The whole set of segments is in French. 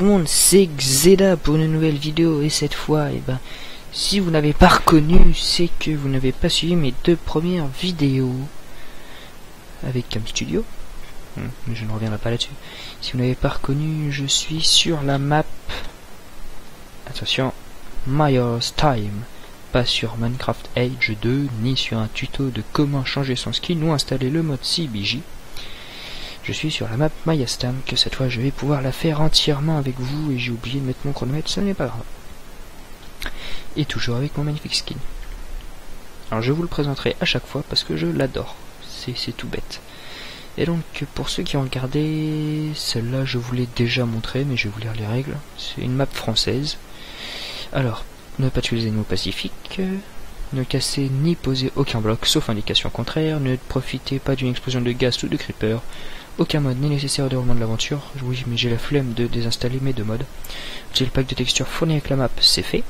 Tout le monde, c'est Xeda pour une nouvelle vidéo, et cette fois, si vous n'avez pas reconnu, c'est que vous n'avez pas suivi mes 2 premières vidéos avec Cam Studio. Mais je ne reviendrai pas là-dessus. Si vous n'avez pas reconnu, je suis sur la map, attention, Myers Time, pas sur Minecraft Age 2, ni sur un tuto de comment changer son skin ou installer le mode CBJ. Je suis sur la map Myers Time, que cette fois je vais pouvoir la faire entièrement avec vous, et j'ai oublié de mettre mon chronomètre, ça n'est pas grave. Et toujours avec mon magnifique skin. Alors je vous le présenterai à chaque fois parce que je l'adore, c'est tout bête. Et donc pour ceux qui ont regardé, celle-là je vous l'ai déjà montré, mais je vais vous lire les règles. C'est une map française. Alors, ne pas tuer les animaux pacifiques, ne casser ni poser aucun bloc sauf indication contraire, ne profitez pas d'une explosion de gaz ou de creeper, aucun mode n'est nécessaire au déroulement de l'aventure. Oui, mais j'ai la flemme de désinstaller mes 2 modes. J'ai le pack de textures fourni avec la map, c'est fait.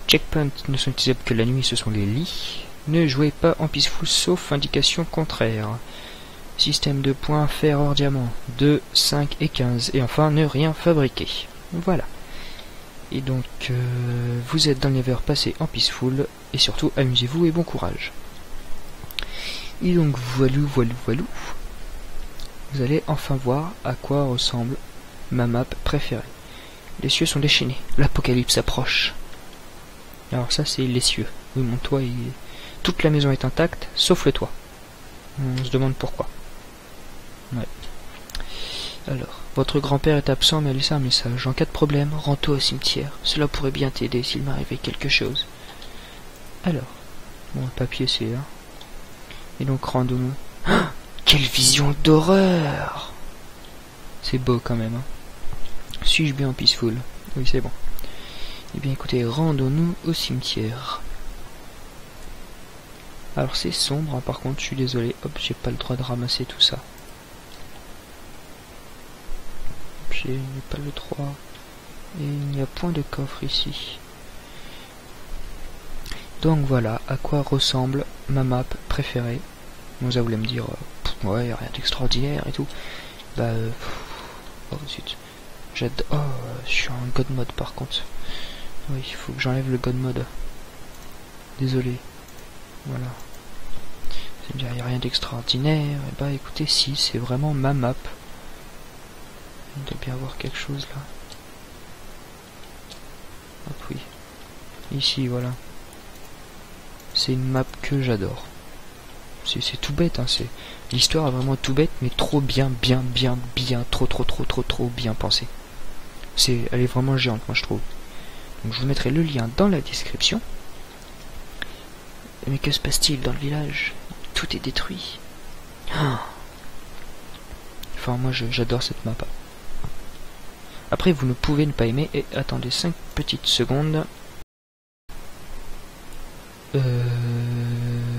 Checkpoints ne sont utilisables que la nuit, ce sont les lits. Ne jouez pas en peaceful sauf indication contraire. Système de points fer or diamant 2, 5 et 15. Et enfin, ne rien fabriquer. Voilà. Et donc, vous êtes dans le Nether, passez en peaceful. Et surtout, amusez-vous et bon courage. Et donc, voilou. Vous allez enfin voir à quoi ressemble ma map préférée. Les cieux sont déchaînés. L'apocalypse approche. Alors ça, c'est les cieux. Oui, mon toit est... Toute la maison est intacte, sauf le toit. On se demande pourquoi. Ouais. Alors, votre grand-père est absent, mais a laissé un message. En cas de problème, rends-toi au cimetière. Cela pourrait bien t'aider s'il m'arrivait quelque chose. Alors, bon, le papier c'est là. Et donc, rendons-nous. Ah, quelle vision d'horreur! C'est beau quand même. Suis-je bien en peaceful? Oui, c'est bon. Eh bien, écoutez, rendons-nous au cimetière. Alors, c'est sombre, hein, par contre, je suis désolé. Hop, j'ai pas le droit de ramasser tout ça. J'ai pas le droit. Et il n'y a point de coffre ici. Donc voilà à quoi ressemble ma map préférée. Vous allez me dire, ouais, rien d'extraordinaire et tout. Oh zut. J'adore. Oh, je suis en God mode par contre. Oui, il faut que j'enlève le God mode. Désolé. Voilà. C'est bien, il n'y a rien d'extraordinaire. Et bah écoutez, si, c'est vraiment ma map. Il doit bien avoir quelque chose là. Hop, oui. Ici, voilà. C'est une map que j'adore. C'est tout bête, hein. L'histoire est vraiment tout bête, mais trop bien, trop bien pensée. Elle est vraiment géante, moi je trouve. Donc je vous mettrai le lien dans la description. Mais que se passe-t-il dans le village? Tout est détruit. Enfin, moi j'adore cette map. Après, vous ne pouvez ne pas aimer. Et attendez 5 petites secondes.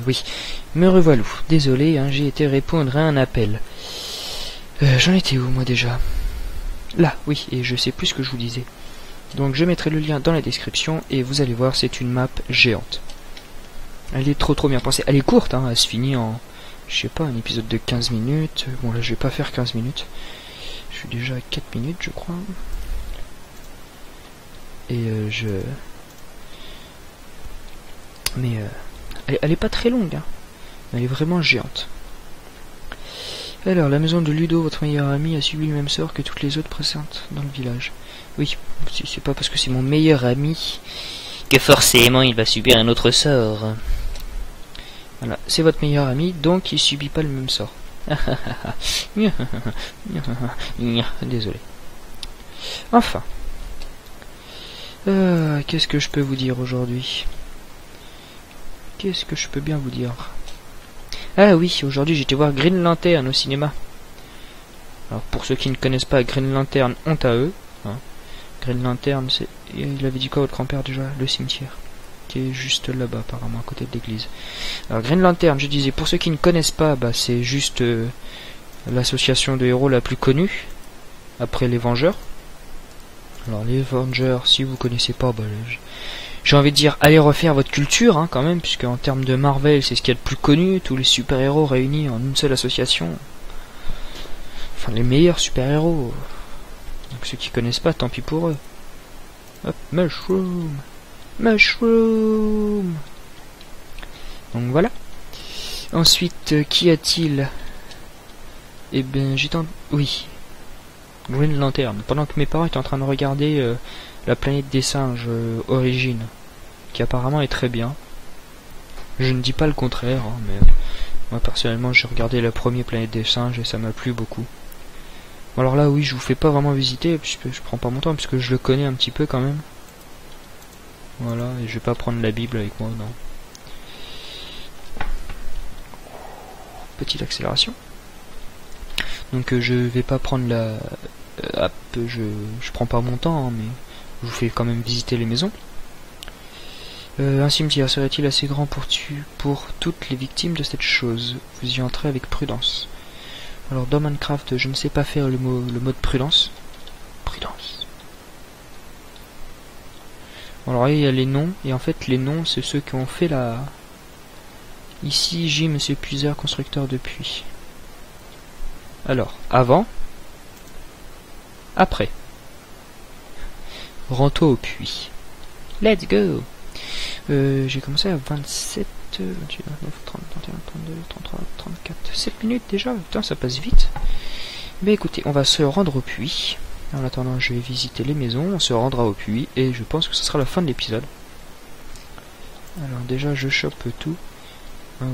Oui. Me revoilà. Désolé, hein, j'ai été répondre à un appel. J'en étais où, moi, déjà? Là, oui, et je sais plus ce que je vous disais. Donc, je mettrai le lien dans la description, et vous allez voir, c'est une map géante. Elle est trop bien pensée. Elle est courte, hein, elle se finit en... Je sais pas, un épisode de 15 minutes. Bon, là, je vais pas faire 15 minutes. Je suis déjà à 4 minutes, je crois. Et Mais elle est pas très longue, hein. Elle est vraiment géante. Alors, la maison de Ludo, votre meilleur ami, a subi le même sort que toutes les autres présentes dans le village. Oui, c'est pas parce que c'est mon meilleur ami que forcément il va subir un autre sort. Voilà, c'est votre meilleur ami, donc il subit pas le même sort. Désolé. Enfin. Qu'est-ce que je peux vous dire aujourd'hui? Qu'est-ce que je peux bien vous dire? Ah oui, aujourd'hui j'étais voir Green Lantern au cinéma. Alors pour ceux qui ne connaissent pas Green Lantern, honte à eux. Hein. Green Lantern, c'est... Il avait dit quoi votre grand-père déjà? Le cimetière. Qui est juste là-bas apparemment, à côté de l'église. Alors Green Lantern, je disais, pour ceux qui ne connaissent pas, c'est juste l'association de héros la plus connue. Après les Vengeurs. Alors les Vengeurs, si vous connaissez pas, j'ai envie de dire, allez refaire votre culture, hein, quand même, puisque en termes de Marvel, c'est ce qu'il y a de plus connu, tous les super-héros réunis en une seule association. Enfin, les meilleurs super-héros. Donc ceux qui connaissent pas, tant pis pour eux. Hop, mushroom. Mushroom. Donc voilà. Ensuite, qu'y a-t-il? Eh ben, oui. Green Lantern. Pendant que mes parents étaient en train de regarder la planète des singes Origine, qui apparemment est très bien. Je ne dis pas le contraire, hein, mais moi personnellement j'ai regardé la première planète des singes et ça m'a plu beaucoup. Alors là oui, je vous fais pas vraiment visiter puisque je prends pas mon temps puisque je le connais un petit peu quand même. Voilà, et je vais pas prendre la Bible avec moi, non. Petite accélération. Donc je vais pas prendre la je prends pas mon temps, hein, mais je vous fais quand même visiter les maisons. Un cimetière serait-il assez grand pour toutes les victimes de cette chose? Vous y entrez avec prudence. Alors dans Minecraft, je ne sais pas faire le mode prudence. Prudence. Alors il y a les noms, et en fait les noms c'est ceux qui ont fait la... Ici J, monsieur Puiseur, constructeur de puits. Alors, avant. Après. Rends-toi au puits. Let's go. J'ai commencé à 27, 28, 29, 30, 31, 32, 33, 34, 7 minutes déjà. Putain, ça passe vite. Mais écoutez, on va se rendre au puits. En attendant, je vais visiter les maisons. On se rendra au puits et je pense que ce sera la fin de l'épisode. Alors déjà, je chope tout.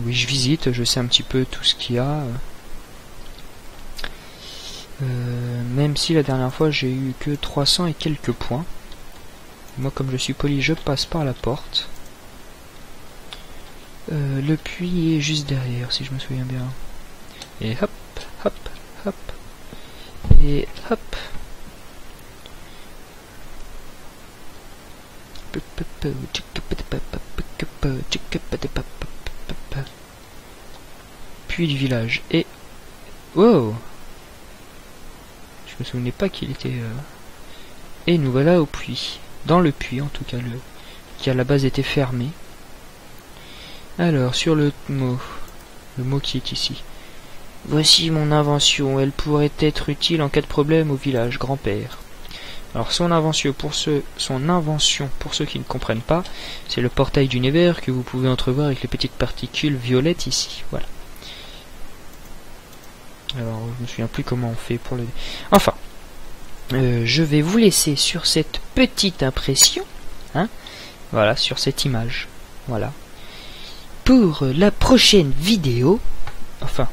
Oui, je visite, je sais un petit peu tout ce qu'il y a. Même si la dernière fois j'ai eu que 300 et quelques points. Moi comme je suis poli, je passe par la porte. Le puits est juste derrière, si je me souviens bien. Et hop, hop, hop. Et hop. Puits du village. Et... wow! Je me souvenais pas qu'il était... Et nous voilà au puits. Dans le puits en tout cas, qui à la base était fermé. Alors, sur le mot qui est ici. Voici mon invention, elle pourrait être utile en cas de problème au village, grand-père. Alors son invention pour ceux qui ne comprennent pas, c'est le portail d'univers que vous pouvez entrevoir avec les petites particules violettes ici, voilà. Alors je me souviens plus comment on fait pour le... Enfin, je vais vous laisser sur cette petite impression, hein, voilà, sur cette image, voilà. Pour la prochaine vidéo, enfin,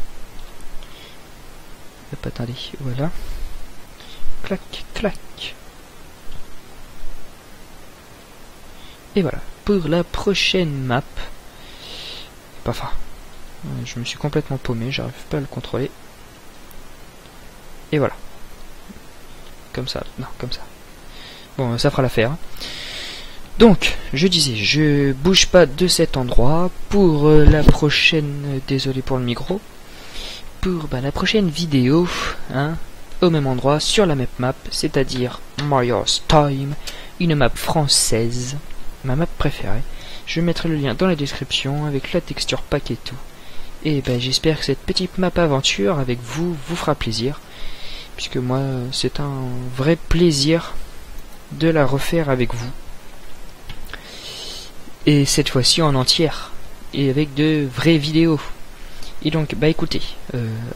hop, attendez, voilà, clac, clac. Et voilà, pour la prochaine map, enfin, je me suis complètement paumé, j'arrive pas à le contrôler. Et voilà. Comme ça, non, comme ça. Bon, ça fera l'affaire. Donc, je disais, je bouge pas de cet endroit pour la prochaine, désolé pour le micro, pour la prochaine vidéo, hein, au même endroit, sur la même map, c'est-à-dire Mario's Time, une map française, ma map préférée. Je mettrai le lien dans la description avec la texture pack et tout. Et ben j'espère que cette petite map aventure avec vous fera plaisir, puisque moi c'est un vrai plaisir de la refaire avec vous. Et cette fois-ci en entière, et avec de vraies vidéos. Et donc bah écoutez,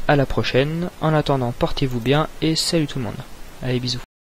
à la prochaine. En attendant, portez-vous bien et salut tout le monde. Allez, bisous.